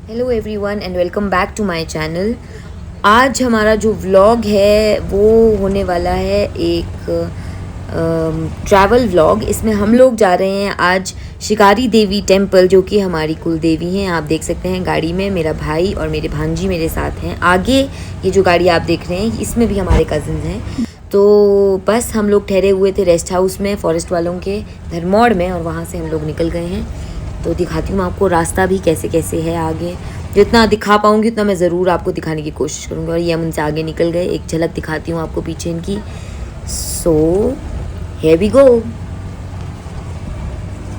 Hello everyone and welcome back to my channel. आज हमारा जो व्लॉग है वो होने वाला है एक ट्रैवल व्लॉग। इसमें हम लोग जा रहे हैं आज शिकारी देवी टेम्पल, जो कि हमारी कुल देवी हैं। आप देख सकते हैं गाड़ी में मेरा भाई और मेरे भांजी मेरे साथ हैं। आगे ये जो गाड़ी आप देख रहे हैं इसमें भी हमारे कज़न्स हैं। तो बस हम लोग ठहरे हुए थे रेस्ट हाउस में फॉरेस्ट वालों के धर्मौड़ में, और वहाँ से हम लोग निकल गए हैं। तो दिखाती हूँ आपको रास्ता भी कैसे कैसे है आगे। जितना दिखा पाऊँगी उतना मैं ज़रूर आपको दिखाने की कोशिश करूँगी। और ये हम उनसे आगे निकल गए, एक झलक दिखाती हूँ आपको पीछे इनकी। So here we go.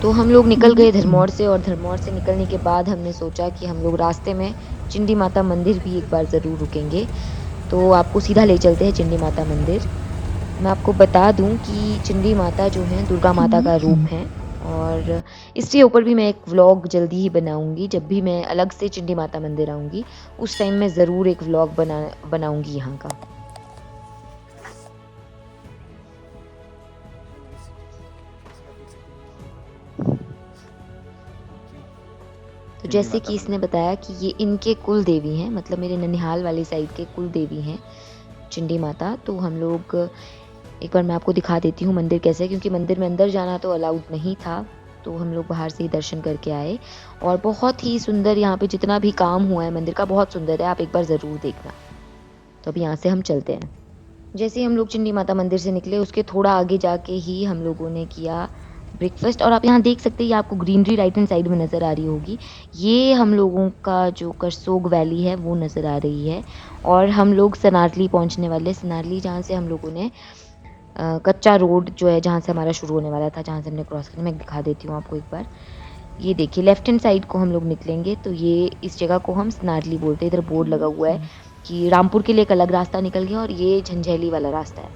तो हम लोग निकल गए धर्मौर से, और धर्मौर से निकलने के बाद हमने सोचा कि हम लोग रास्ते में चिंडी माता मंदिर भी एक बार ज़रूर रुकेंगे। तो आपको सीधा ले चलते हैं चिंडी माता मंदिर। मैं आपको बता दूं कि चिंडी माता जो है दुर्गा माता का रूप है, और इसके ऊपर भी मैं एक व्लॉग जल्दी ही बनाऊंगी। जब भी मैं अलग से चिंडी माता मंदिर आऊंगी उस टाइम मैं ज़रूर एक व्लॉग बनाऊंगी यहाँ का। तो जैसे कि इसने बताया कि ये इनके कुल देवी हैं, मतलब मेरे ननिहाल वाली साइड के कुल देवी हैं चिंडी माता। तो हम लोग एक बार मैं आपको दिखा देती हूँ मंदिर कैसे है, क्योंकि मंदिर में अंदर जाना तो अलाउड नहीं था। तो हम लोग बाहर से ही दर्शन करके आए, और बहुत ही सुंदर यहाँ पे जितना भी काम हुआ है मंदिर का बहुत सुंदर है, आप एक बार ज़रूर देखना। तो अब यहाँ से हम चलते हैं। जैसे ही हम लोग चिंडी माता मंदिर से निकले उसके थोड़ा आगे जाके ही हम लोगों ने किया ब्रेकफास्ट। और आप यहाँ देख सकते हैं, ये आपको ग्रीनरी राइट हैंड साइड में नज़र आ रही होगी। ये हम लोगों का जो करसोग वैली है वो नज़र आ रही है, और हम लोग सनारली पहुँचने वाले। सनारली जहाँ से हम लोगों ने कच्चा रोड जो है जहाँ से हमारा शुरू होने वाला था, जहाँ से हमने क्रॉस करना, मैं दिखा देती हूँ आपको एक बार। ये देखिए लेफ्ट हैंड साइड को हम लोग निकलेंगे तो ये इस जगह को हम स्नारली बोलते हैं। इधर बोर्ड लगा हुआ है कि रामपुर के लिए एक अलग रास्ता निकल गया और ये झंझैली वाला रास्ता है।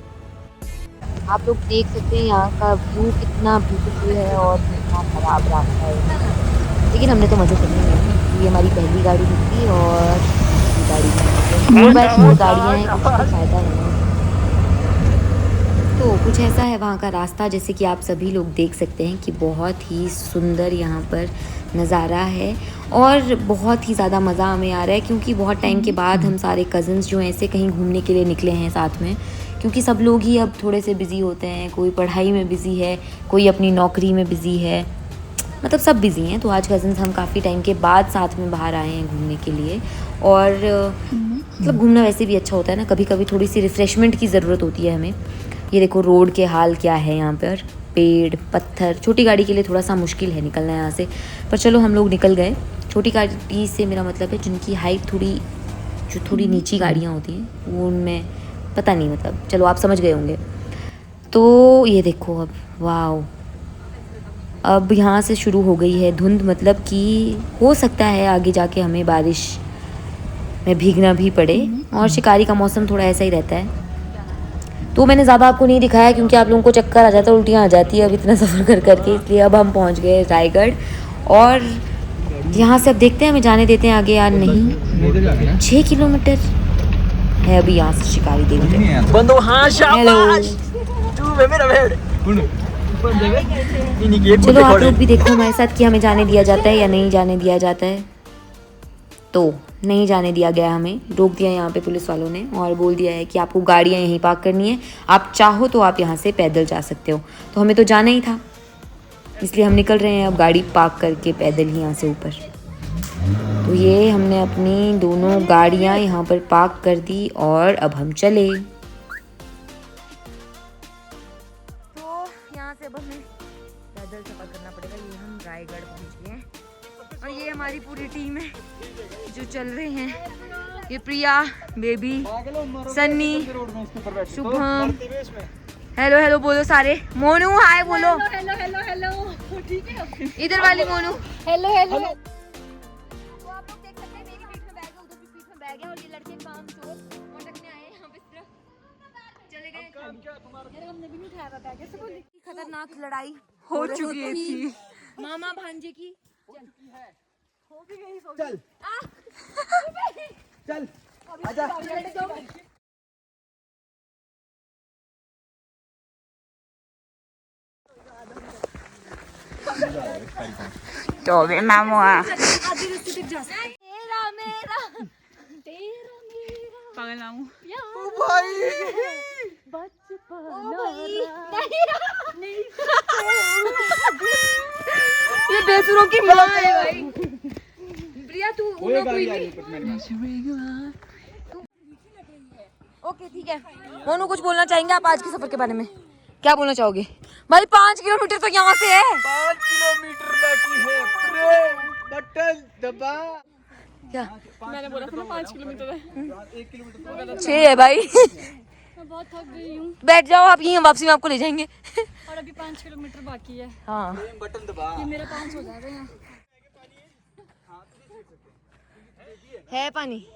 आप लोग देख सकते हैं यहाँ का व्यू कितना ब्यूटीफुल है और कितना खराब रास्ता है, लेकिन हमने तो मज़े से नहीं। ये हमारी पहली गाड़ी निकली, और दूसरी गाड़ी भी। 4x4 गाड़ियाँ हैं, कुछ भी फ़ायदा नहीं है। तो कुछ ऐसा है वहाँ का रास्ता, जैसे कि आप सभी लोग देख सकते हैं कि बहुत ही सुंदर यहाँ पर नज़ारा है, और बहुत ही ज़्यादा मज़ा हमें आ रहा है, क्योंकि बहुत टाइम के बाद हम सारे कज़न्स जो हैं ऐसे कहीं घूमने के लिए निकले हैं साथ में। क्योंकि सब लोग ही अब थोड़े से बिज़ी होते हैं, कोई पढ़ाई में बिज़ी है, कोई अपनी नौकरी में बिज़ी है, मतलब सब बिज़ी हैं। तो आज कज़न्स हम काफ़ी टाइम के बाद साथ में बाहर आए हैं घूमने के लिए। और मतलब घूमना वैसे भी अच्छा होता है ना, कभी कभी थोड़ी सी रिफ़्रेशमेंट की ज़रूरत होती है हमें। ये देखो रोड के हाल क्या है यहाँ पर, पेड़ पत्थर। छोटी गाड़ी के लिए थोड़ा सा मुश्किल है निकलना यहाँ से, पर चलो हम लोग निकल गए। छोटी गाड़ी से मेरा मतलब है जिनकी हाइट थोड़ी, जो थोड़ी नीची गाड़ियाँ होती हैं वो, उनमें पता नहीं, मतलब चलो आप समझ गए होंगे। तो ये देखो अब, वाओ, अब यहाँ से शुरू हो गई है धुंध, मतलब कि हो सकता है आगे जाके हमें बारिश में भीगना भी पड़े। और शिकारी का मौसम थोड़ा ऐसा ही रहता है। तो मैंने ज़्यादा आपको नहीं दिखाया क्योंकि आप लोगों को चक्कर आ जाता है, उल्टियाँ आ जाती है अब इतना सफ़र कर करके। इसलिए अब हम पहुँच गए रायगढ़, और यहाँ से अब देखते हैं हमें जाने देते हैं आगे या नहीं। 6 किलोमीटर है अभी यहाँ से शिकारी देवी। चलो आप लोग भी देखो हमारे साथ कि हमें जाने दिया जाता है या नहीं जाने दिया जाता है। तो नहीं जाने दिया गया, हमें रोक दिया यहाँ पे पुलिस वालों ने, और बोल दिया है कि आपको गाड़ियाँ यहीं पार्क करनी है, आप चाहो तो आप यहाँ से पैदल जा सकते हो। तो हमें तो जाना ही था, इसलिए हम निकल रहे हैं अब गाड़ी पार्क करके पैदल ही यहाँ से ऊपर। तो ये हमने अपनी दोनों गाड़ियाँ यहाँ पर पार्क कर दी, और अब हम चले। तो यहाँ से अब हमें पैदल सफर करना पड़ेगा। ये हम रायगढ़ पहुँच गए हैं, और ये हमारी पूरी टीम है जो चल रहे हैं। ये Priya, baby, Sunny, Shubham, hello hello बोलो सारे। मोनू हाय बोलो। हेलो हेलो हेलो, ठीक है। इधर वाली मोनू हेलो हेलो। तो आप लोग देख सकते हैं मेरी पीठ में बैग है, उधर भी पीठ में बैग है, और ये लड़के काम चोर मटकने आए हैं यहाँ पे, चले गए खाली। यार हमने भी नहीं उठाया बैग, ऐसे बोली। खतरनाक लड़ाई हो चुकी थी मामा भांजे की, हो भी गई। चल चल आजा। तो भी मामू मेरा तेरा मेरा पागल नाम प्यार भाई ये बेसुरों की माँ है भाई। प्रिया तू उन्हों कोई नहीं। ओके ठीक है, मोनू कुछ बोलना चाहेंगे आप आज के सफर के बारे में? क्या बोलना चाहोगे भाई? 5 किलोमीटर तो यहाँ से है। 5 किलोमीटर बाकी है। प्रो बटन दबा। क्या मैंने बोला था ना 5 किलोमीटर है। 1 किलोमीटर 6 है भाई। मैं बहुत थक गई हूँ बैठ जाओ आप, यहीं वापसी में आपको ले जाएंगे। और अभी 5 किलोमीटर बाकी है। हाँ बटन दबा। ये मेरा 5 हो जाएगा यहाँ। है पानी।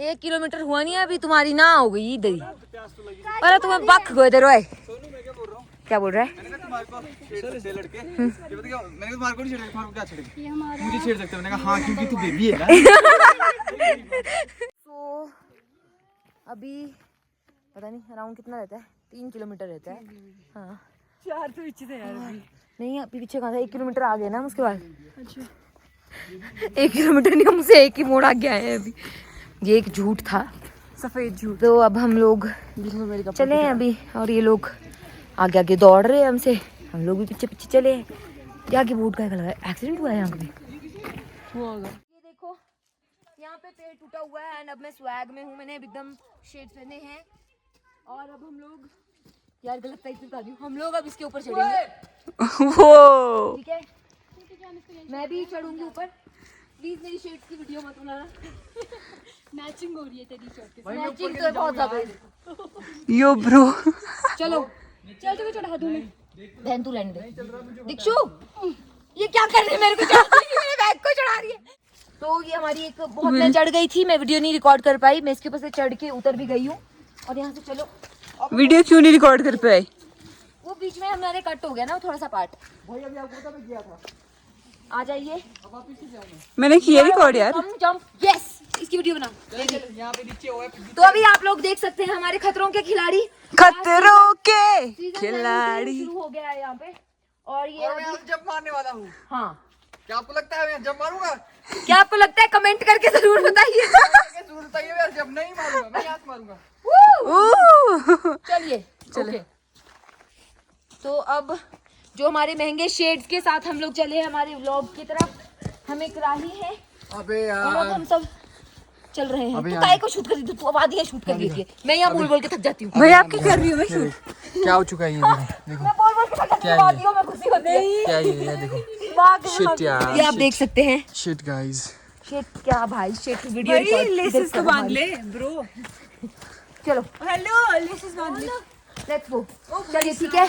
1 किलोमीटर हुआ नहीं है अभी, तुम्हारी ना हो गई इधर ही। अरे तुम्हें बक गए थे रोए। क्या बोल रहा है? मैंने कहा तुम्हारे को छेड़ लड़के। ये बता क्या, मैंने कहा तुम्हारे को नहीं छेड़ेगा, तुम्हारे को क्या छेड़ेगा? ये हमारा मुझे छेड़ सकते हो। मैंने कहा हाँ क्योंकि तू बेबी है ना। तो अभी पता नहीं अराउंड कितना रहता है, 3 किलोमीटर रहता है। हाँ 4 तो पीछे थे यार अभी। नहीं अभी पीछे कहाँ था, 1 किलोमीटर आ गए ना हम उसके बाद। अच्छा 1 किलोमीटर नहीं, हम उसे एक ही मोड़ आगे आए हैं अभी। ये एक झूठ था, सफेद झूठ। तो अब हम लोग चले हैं अभी, और ये लोग आगे आगे दौड़ रहे हैं हमसे, हम लोग भी पीछे पीछे चले हैं। क्या की बूट का लगा, एक्सीडेंट हुआ है यहाँ पे? ये देखो यहाँ पे पेड़ टूटा हुआ है, एंड अब मैं स्वैग में हूँ, मैंने एकदम शेड्स पहने हैं। और अब हम लोग, यार गलत टाइप से बता दी, हम लोग अब इसके ऊपर चढ़ेंगे। वो ठीक है मैं भी चढ़ूंगी ऊपर। प्लीज मेरी शेड्स की वीडियो मत बनाना। मैचिंग हो रही है तेरी शर्ट के मैचिंग तो बहुत ज्यादा है। यो ब्रो चलो चल तुझे चढ़ा दूं मैं। बहन तू रहने दे। दीक्षु ये क्या कर रही है, मेरे को मेरे बैग को चढ़ा रही है। तो ये हमारी एक बहुत, मैं चढ़ गई थी, मैं वीडियो नहीं रिकॉर्ड कर पाई, मैं इसके ऊपर से चढ़ के उतर भी गई हूँ। और यहाँ से चलो, वीडियो क्यों नहीं रिकॉर्ड कर पाए? वो बीच में हमारे कट हो गया ना थोड़ा सा पार्ट। भाई अभी आपको पता मैं गया था। आ जाइए। अब आप पीछे जाओ। मैंने किया रिकॉर्ड यार। हम जंप, यस इसकी वीडियो बना। यहाँ पे नीचे हुआ है। तो अभी आप लोग देख सकते हैं हमारे खतरों के खिलाड़ी, खतरों के सीजन खिलाड़ी। शुरू हो गया है यहाँ पे। और ये और मैं आज जंप मारने वाला हूँ। हाँ क्या आपको लगता है मैं जंप मारूंगा? क्या आपको लगता है, कमेंट करके जरूर बताइए। जरूर बताइए, मैं जंप नहीं मारूंगा, मैं यहाँ से मारूंगा। चलिए चले। तो अब जो हमारे महंगे शेड्स के साथ हम लोग चले हमारे व्लॉग की तरफ। हम एक राही है अबे और अब हम सब चल रहे हैं। अबे तू यार। काय को शूट कर दी, तू आवाज ही शूट कर दी है। मैं यहाँ बोल बोल के थक जाती हूँ। भाई आप क्या कर रही हो? मैं शूट क्या हो चुका है ये? देखो मैं बोल बोल के थक जाती क्या हूँ, है आती हूँ, मैं खुशी होती है। क्या ये देखो। शिट यार, ये आप देख सकते हैं। Shit guys. शिट क्या भाई, शिट वीडियो रिकॉर्ड तो बांध ले ब्रो। चलो हेलो लेसेस बांध ले। Let's go. चलिए ठीक है,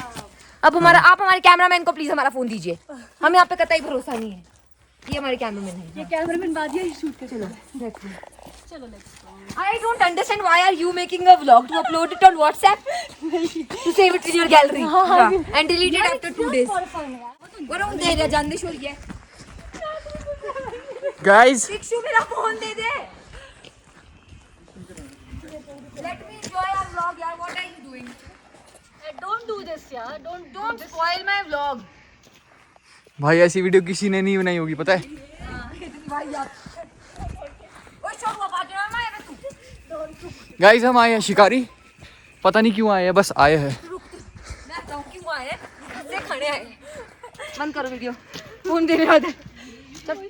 अब हमारा, आप हमारे कैमरामैन को प्लीज हमारा फोन दीजिए, हमें यहाँ पे कतई भरोसा नहीं है। ये हमारे कैमरामैन है। ये कैमरामैन बाद ये शूट कर। चलो लेट्स गो। चलो let's go. I don't understand why are you making a vlog to upload it on WhatsApp to save it in your gallery and delete it after 2 days. Varun दे दे, जान दे शोर ये। Guys Dikshu मेरा phone they they. Let me enjoy our vlog यार, what are you doing? Don't do this यार, Don't spoil my vlog. भाई ऐसी video किसी ने नहीं बनाई होगी, पता है? भाई आप ओए शोर हुआ बात ना मैं तू गाइस हम आए हैं शिकारी, पता नहीं क्यों आए हैं, बस आए हैं। मैं बताऊं क्यों आए हैं, से खड़े आए हैं। बंद करो वीडियो, फोन देने वाले। चल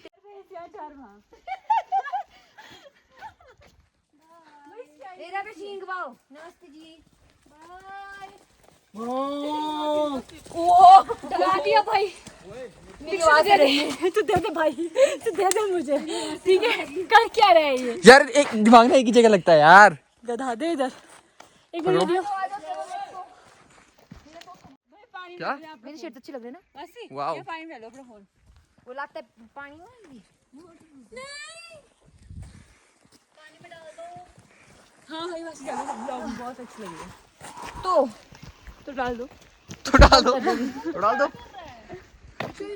तेरा पे सींग बाओ। नमस्ते जी, बाय। ओ डरा दिया भाई। मेरी आवाज आ रही है। तू दे दे भाई, तू दे दे मुझे, ठीक है? कर क्या रहा है ये? यार एक दिमाग ना एक ही जगह लगता है यार। गधा दे इधर। एक मिनट वीडियो। क्या? मेरी शर्ट अच्छी लग रही है ना? वाओ। ये पानी में डालो अपना फोन। वो लगता है पानी में। हाँ भाई बस डालो, ब्लॉग बहुत अच्छी लगी है। तो डाल दो। तो डाल दो, तो डाल दो। चलो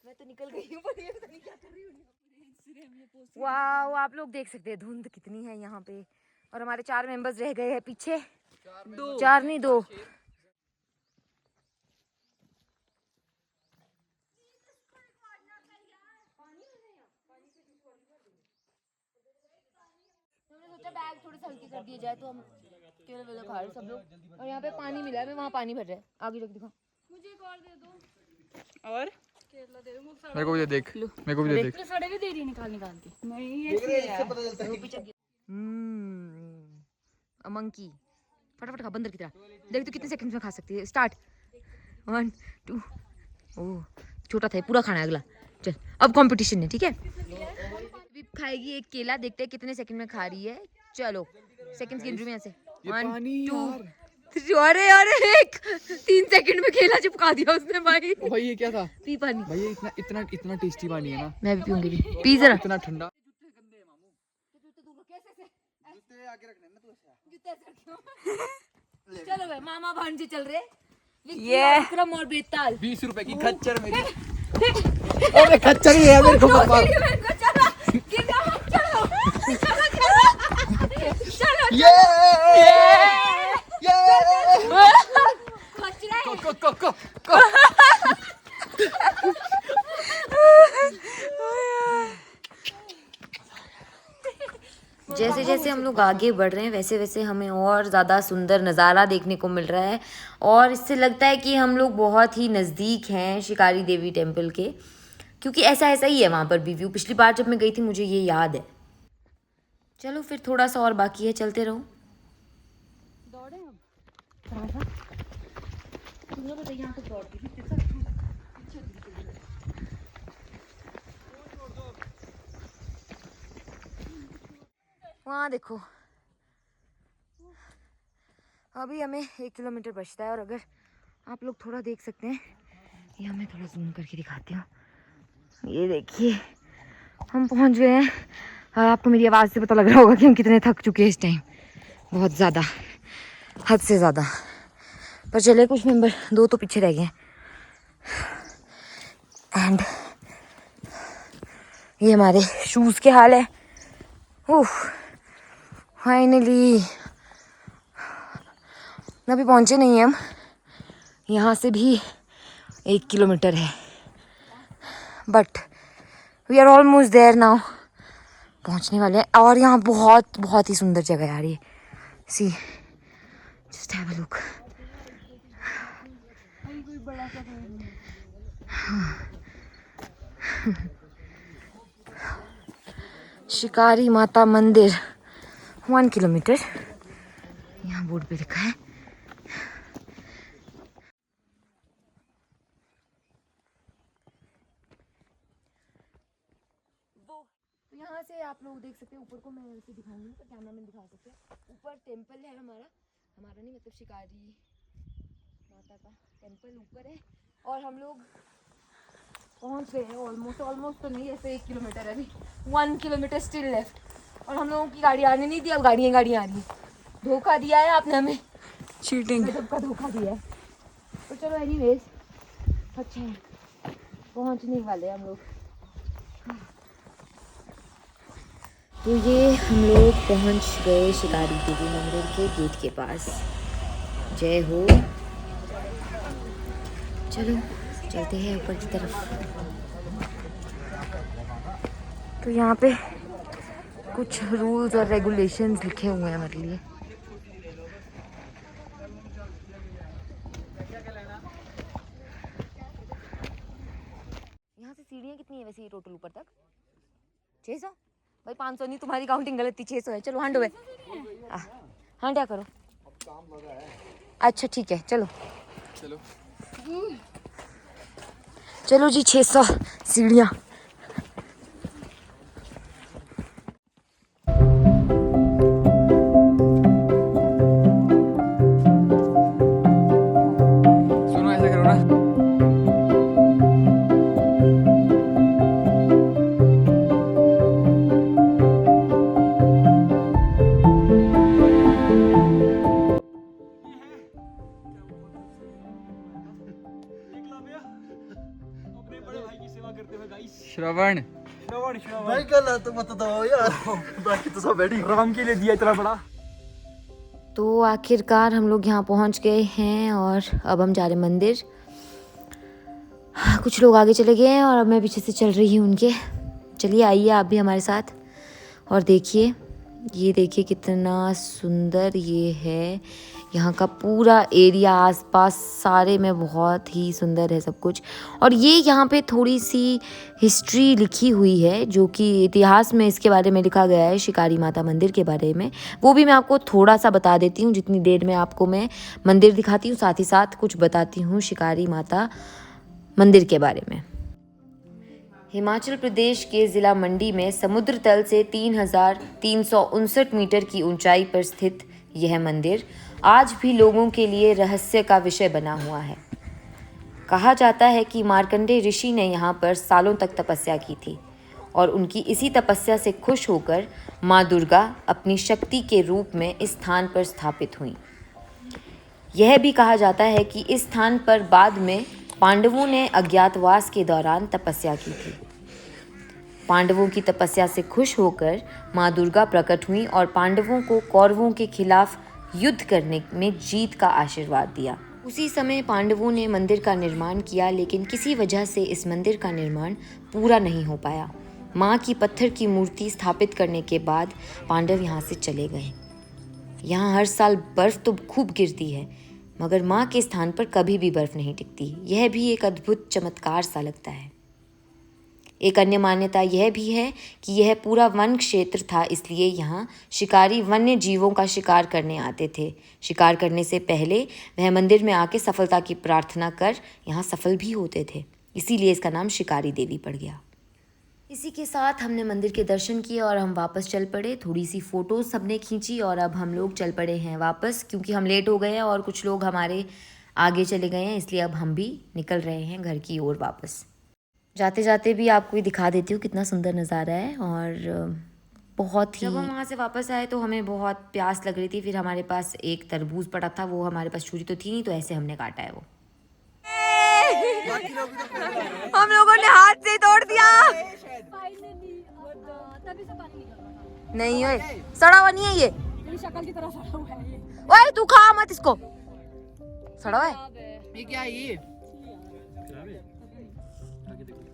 मैं तो निकल गई हूँ, पर ये पता नहीं क्या कर रही हूँ। वाओ आप लोग देख सकते हैं धुंध कितनी है यहाँ पे, और हमारे 4 मेंबर्स रह गए हैं पीछे। 4 नहीं 2। हमने सोचा बैग थोड़े से हल्के कर दिए जाए तो हम केले वेले खा रहे सब लोग। और यहाँ पे पानी मिला है, मैं वहाँ पानी भर रहा है। आगे रख दिखा। मुझे एक और दे दो। और केला दे दो मुझे। मेरे को भी दे देख, मेरे को भी दे देख। तो सड़े भी दे रही निकाल के। नहीं ऐसे है। मंकी फटाफट खा बंदर की तरह। देख तो कितने सेकंड में खा सकती है। स्टार्ट 1 2। ओह छोटा था, पूरा खाना है अगला। चल अब कंपटीशन है, ठीक है। अभी खाएगी एक केला, देखते हैं कितने सेकंड में खा रही है। चलो सेकंड गिन रही हूं ऐसे 1 2। अरे अरे 3 सेकंड में केला चिपका दिया उसने भाई। भाई ये क्या था पी पानी। भाई? ये इतना टेस्टी पानी है ना। मैं भी पीऊंगी। पी जरा। इतना ठंडा। चलो भाई मामा भांजे चल रहे। ये विक्रम और बेताल। 20 रुपए की खच्चर मेरी। अरे खच्चर ही है मेरे को पापा। ये को जैसे जैसे हम लोग आगे बढ़ रहे हैं वैसे वैसे हमें और ज़्यादा सुंदर नज़ारा देखने को मिल रहा है। और इससे लगता है कि हम लोग बहुत ही नज़दीक हैं शिकारी देवी टेम्पल के, क्योंकि ऐसा ऐसा ही है वहाँ पर भी व्यू। पिछली बार जब मैं गई थी मुझे ये याद है। चलो फिर थोड़ा सा और बाकी है, चलते रहो। दौड़े अब। यहाँ तक दौड़ती थी। वहाँ देखो अभी हमें 1 किलोमीटर बचता है। और अगर आप लोग थोड़ा देख सकते हैं, ये मैं थोड़ा जूम करके दिखाती हूँ। ये देखिए हम पहुँच गए हैं। और आपको मेरी आवाज़ से पता लग रहा होगा कि हम कितने थक चुके हैं इस टाइम, बहुत ज़्यादा, हद से ज़्यादा। पर चले कुछ मेंबर 2 तो पीछे रह गए। एंड ये हमारे शूज़ के हाल है। फाइनली अभी पहुंचे नहीं हम, यहाँ से भी 1 किलोमीटर है, but we are almost there now. पहुंचने वाले हैं। और यहाँ बहुत बहुत ही सुंदर जगह है यार ये। सी जस्ट हैव अ लुक। शिकारी माता मंदिर 1 किलोमीटर, यहाँ बोर्ड पे लिखा है। तो यहाँ से आप लोग देख सकते हैं ऊपर को। मैं ऐसे दिखाऊंगी तो कैमरा मैन दिखा सकते हैं। ऊपर टेम्पल है हमारा नहीं, मतलब शिकारी माता का टेम्पल ऊपर है। और हम लोग पहुँच गए हैं ऑलमोस्ट तो नहीं, ऐसे 1 किलोमीटर है अभी। 1 किलोमीटर स्टिल लेफ्ट। और हम लोगों की गाड़ी आने नहीं दी, अब गाड़ियाँ आ रही है। धोखा दिया है आपने हमें, चीटिंग सबका धोखा दिया है। तो चलो एनीवेज अच्छा है, पहुँचने वाले हम लोग। तो ये हम लोग पहुँच गए शिकारी देवी मंदिर के गेट के पास। जय हो। चलो चलते हैं ऊपर की तरफ। तो यहाँ पे कुछ रूल्स और रेगुलेशंस लिखे हुए हैं हमारे लिए। यहाँ से सीढ़ियाँ कितनी है वैसे ये टोटल ऊपर तक? 600? भाई 500 नहीं, तुम्हारी काउंटिंग गलत थी, 600 है। चलो हांडो है। हाँ क्या करो। अच्छा ठीक है चलो चलो जी 600 सीढ़ियाँ। सुनो ऐसा करो ना, श्रवण भाई कल तो मत दो यार, बाकी तो सब बैठी राम के लिए दिया इतना बड़ा। तो आखिरकार हम लोग यहाँ पहुँच गए हैं और अब हम जा रहे हैं मंदिर। कुछ लोग आगे चले गए हैं और अब मैं पीछे से चल रही हूँ उनके। चलिए आइए आप भी हमारे साथ और देखिए ये देखिए कितना सुंदर ये है। यहाँ का पूरा एरिया आसपास सारे में बहुत ही सुंदर है सब कुछ। और ये यहाँ पे थोड़ी सी हिस्ट्री लिखी हुई है, जो कि इतिहास में इसके बारे में लिखा गया है, शिकारी माता मंदिर के बारे में। वो भी मैं आपको थोड़ा सा बता देती हूँ जितनी देर में आपको मैं मंदिर दिखाती हूँ, साथ ही साथ कुछ बताती हूँ शिकारी माता मंदिर के बारे में। हिमाचल प्रदेश के ज़िला मंडी में समुद्र तल से 3,359 मीटर की ऊंचाई पर स्थित यह मंदिर आज भी लोगों के लिए रहस्य का विषय बना हुआ है। कहा जाता है कि मार्कंडेय ऋषि ने यहाँ पर सालों तक तपस्या की थी और उनकी इसी तपस्या से खुश होकर माँ दुर्गा अपनी शक्ति के रूप में इस स्थान पर स्थापित हुईं। यह भी कहा जाता है कि इस स्थान पर बाद में पांडवों ने अज्ञातवास के दौरान तपस्या की थी। पांडवों की तपस्या से खुश होकर माँ दुर्गा प्रकट हुई और पांडवों को कौरवों के खिलाफ युद्ध करने में जीत का आशीर्वाद दिया। उसी समय पांडवों ने मंदिर का निर्माण किया, लेकिन किसी वजह से इस मंदिर का निर्माण पूरा नहीं हो पाया। माँ की पत्थर की मूर्ति स्थापित करने के बाद पांडव यहाँ से चले गए। यहाँ हर साल बर्फ तो खूब गिरती है, मगर माँ के स्थान पर कभी भी बर्फ नहीं टिकती। यह भी एक अद्भुत चमत्कार सा लगता है। एक अन्य मान्यता यह भी है कि यह पूरा वन क्षेत्र था, इसलिए यहाँ शिकारी वन्य जीवों का शिकार करने आते थे। शिकार करने से पहले वह मंदिर में आके सफलता की प्रार्थना कर यहाँ सफल भी होते थे, इसीलिए इसका नाम शिकारी देवी पड़ गया। इसी के साथ हमने मंदिर के दर्शन किए और हम वापस चल पड़े। थोड़ी सी फ़ोटोज़ सबने खींची और अब हम लोग चल पड़े हैं वापस, क्योंकि हम लेट हो गए हैं और कुछ लोग हमारे आगे चले गए हैं, इसलिए अब हम भी निकल रहे हैं घर की ओर वापस। जाते जाते भी आपको ये दिखा देती हूँ कितना सुंदर नज़ारा है। और बहुत ही, जब हम वहाँ से वापस आए तो हमें बहुत प्यास लग रही थी। फिर हमारे पास एक तरबूज पड़ा था, वो हमारे पास छुरी तो थी नहीं, तो ऐसे हमने काटा है वो। हम लोगों ने हाथ से तोड़ दिया। नहीं है, सड़ा हुआ नहीं है ये, शक्ल की तरह सड़ा हुआ है ये। ओए तू खा मत इसको, सड़ा हुआ है। ये क्या है ये?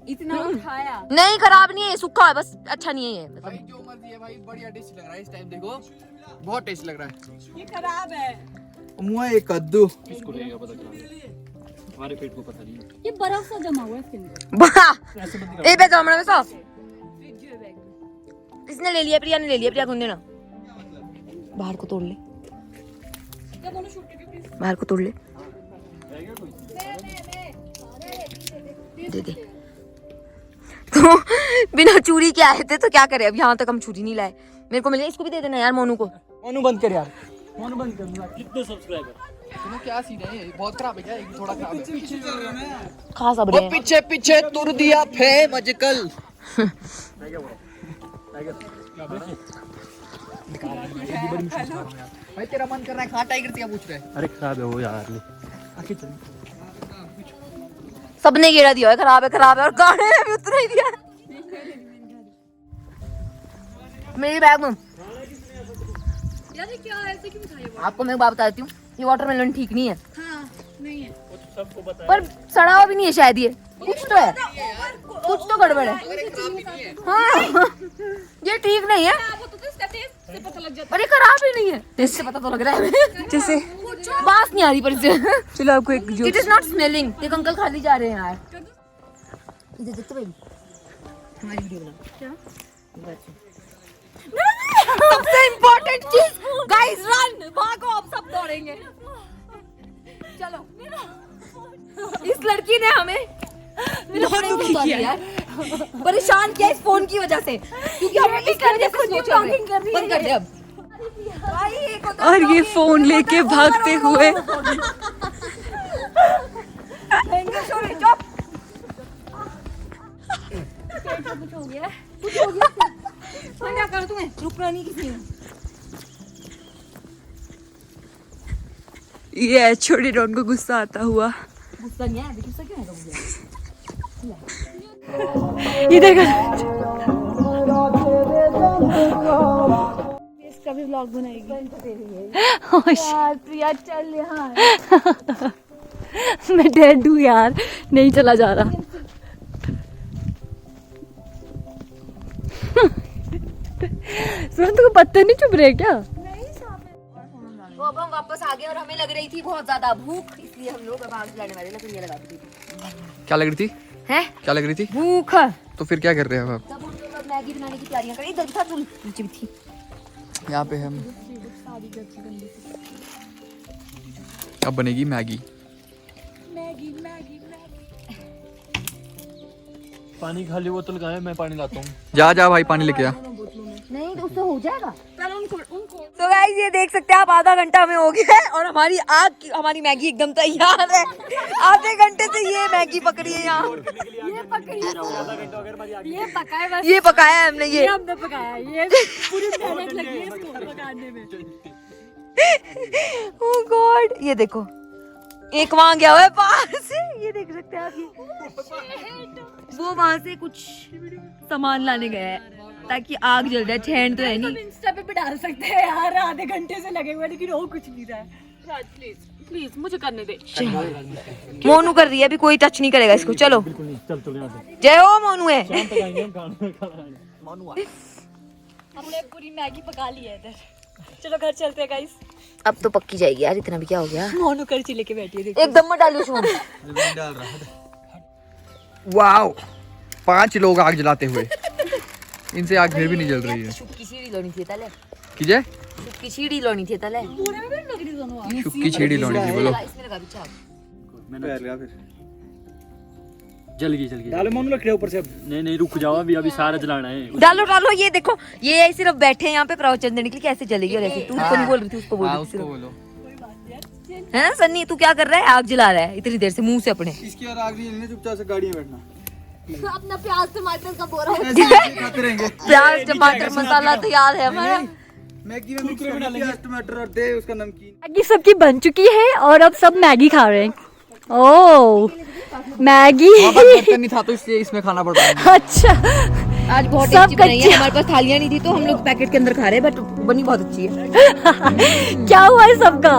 इतना खाया नहीं, खराब नहीं है, सूखा है बस, अच्छा नहीं है ये मतलब। भाई जो मर्जी है भाई, बढ़िया टेस्ट लग रहा है इस टाइम। देखो बहुत टेस्ट लग रहा है। ये खराब है। मुआ ये कद्दू इसको लगेगा पता चला, हमारे पेट को पता नहीं। ये बर्फ सा जमा हुआ है इसके अंदर। ए बे जामना में सो इसने ले लिया, प्रिया ने ले लिया। प्रिया कौन देना, बाहर को तोड़ ले, बाहर को तोड़ ले, दे दे। तो बिना चूड़ी के आए थे तो क्या करे, अब यहाँ तक हम छुरी नहीं लाए। मेरे को मिल गया, इसको भी दे देना यार मोनू को। मोनू बंद कर यार, मोनू बंद कर। कितने सब्सक्राइबर? सुनो क्या सीन है, ये बहुत खराब है क्या? ये थोड़ा खराब है। खास अब वो पीछे पीछे तुर दिया फे मजकल। भाई तेरा मन कर रहा है खा टाइगर से, क्या पूछ रहा है? अरे खराब है वो यार, आके चल। सबने गेड़ा दिया है, खराब है और गाने में भी उतना ही दिया। मेरी बैग में यार ये क्या ऐसे क्यों खाए वो? आपको मैं एक बात बताती हूँ, ये वाटरमेलन ठीक नहीं है। हाँ नहीं है। पर सड़ा हुआ भी नहीं है शायद, ये कुछ तो है, कुछ तो गड़बड़ है। हाँ ये ठीक नहीं है, से पता लग जाता पर ये खराब ही नहीं है। इससे पता तो लग रहा है जैसे बास नहीं आ रही, पर इससे चलो आपको एक जो इट इज नॉट स्मेलिंग। एक अंकल खाली जा रहे हैं यार, इधर देखते भाई, हमारी वीडियो बना क्या। सबसे इम्पोर्टेंट चीज गाइस, रन, भागो, अब सब दौड़ेंगे। चलो, इस लड़की ने हमें यार परेशान किया इस फोन की वजह से, क्योंकि हम इस वजह से सोच रहे हैं बंद कर दे अब। और ये फोन लेके भागते हुए कुछ हो गया मैं क्या करूं, तुम्हें रुकना नहीं किसी ने। ये छोटे डॉन को गुस्सा आता हुआ। गुस्सा नहीं है, गुस्सा क्यों है मुझे? ये देखो, इसका भी व्लॉग बनाएगी। यार प्रिया चल यहाँ। मैं डेड हूँ यार, नहीं चला जा रहा। सुन तुम पत्ते नहीं चुभ रहे क्या? तो अब हम वापस आ गए और हमें लग रही थी बहुत ज्यादा भूख, इसलिए हम लोग अब आग जलाने वाले लकड़ी लगा दी थी। क्या लग रही थी? हैं? क्या लग रही थी? भूख। तो फिर क्या कर रहे हैं अब? तब हम लोग अब मैगी बनाने की तैयारियां करें। इधर था तू नीचे भी थी। यहाँ पे हम अब बनेगी मैगी। पानी खाली बोतल का है, मैं पानी लाता हूँ। जा जा भाई पानी लेके आ। नहीं तो उससे हो जाएगा। तो गाइस ये देख सकते हैं आप, आधा घंटा हमें हो गया है और हमारी हमारी मैगी एकदम तैयार है। आधे घंटे से ये मैगी पकड़ी है यहाँ। ये पकाया है हमने। ये हमने पकाया, ये पूरी मेहनत लगी है इसको पकाने में। ओह गॉड, ये देखो एक वहां गया हुआ है पास। ये देख सकते हैं आप, ये वो वहां से कुछ सामान लाने गया है ताकि आग जल जाए। ठंड तो है नहीं। इंस्टा पे भी डाल सकते हैं यार, आधे घंटे से लगे हुए लेकिन हो कुछ नहीं रहा है। राज प्लीज प्लीज मुझे करने दे। मोनू कर रही है, अभी कोई टच नहीं करेगा इसको। चलो जय हो मोनू है। हमने पूरी मैगी पका ली है इधर। चलो घर चलते हैं गाइस। अब तो पक्की जाएगी यार, इतना भी क्या हो गया। मोनू करची लेके बैठी है देखो। एकदम मत डालो उसमें। वाओ 5 लोग आग जलाते हुए। इनसे आग फिर भी नहीं जल रही है। शुक्की सीढ़ी लोनी थी तले। कीजे शुक्की सीढ़ी लोनी थी तले। पूरे में भी लग रही दोनों आग। शुक्की छेड़ी लोनी थी बोलो। इसमें लगा भी चाक। जल गई डालो मोनू लकड़ी ऊपर से। नहीं रुक जाओ, अभी सारा जलाना है। डालो डालो। ये देखो ये सिर्फ बैठे हैं यहाँ पे प्रवचन देने के लिए, कैसे जलेगी। और ऐसे तू उसको नहीं बोल रही थी, उसको बोल रही थी सिर्फ। है ना सन्नी, तू क्या कर रहा है? आग जला रहा है इतनी देर से मुंह से अपने। इसकी और आग नहीं जलनी, चुपचाप से गाड़ी में बैठना। अपना प्याज टमाटर का बोरा खाते रहेंगे। प्याज टमाटर मसाला तो याद है हमारा। मैगी में मिक्स करके प्याज टमाटर और दे उसका नमकीन। मैगी सबकी बन चुकी है और अब सब मैगी खा रहे हैं। ओह मैगी। बर्तन नहीं था तो इसलिए इसमें खाना पड़ रहा है। अच्छा आज बहुत सब टेस्टी बनाई है। कच्चे। हमारे पास थालियां नहीं थी तो हम लोग पैकेट के अंदर खा रहे हैं, बट बनी बहुत अच्छी है। क्या हुआ है सबका?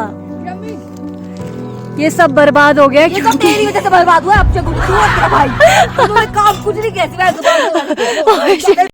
ये सब बर्बाद हो गया ये सब तेरी वजह से बर्बाद हुआ। अब भाई काम कुछ नहीं कैसे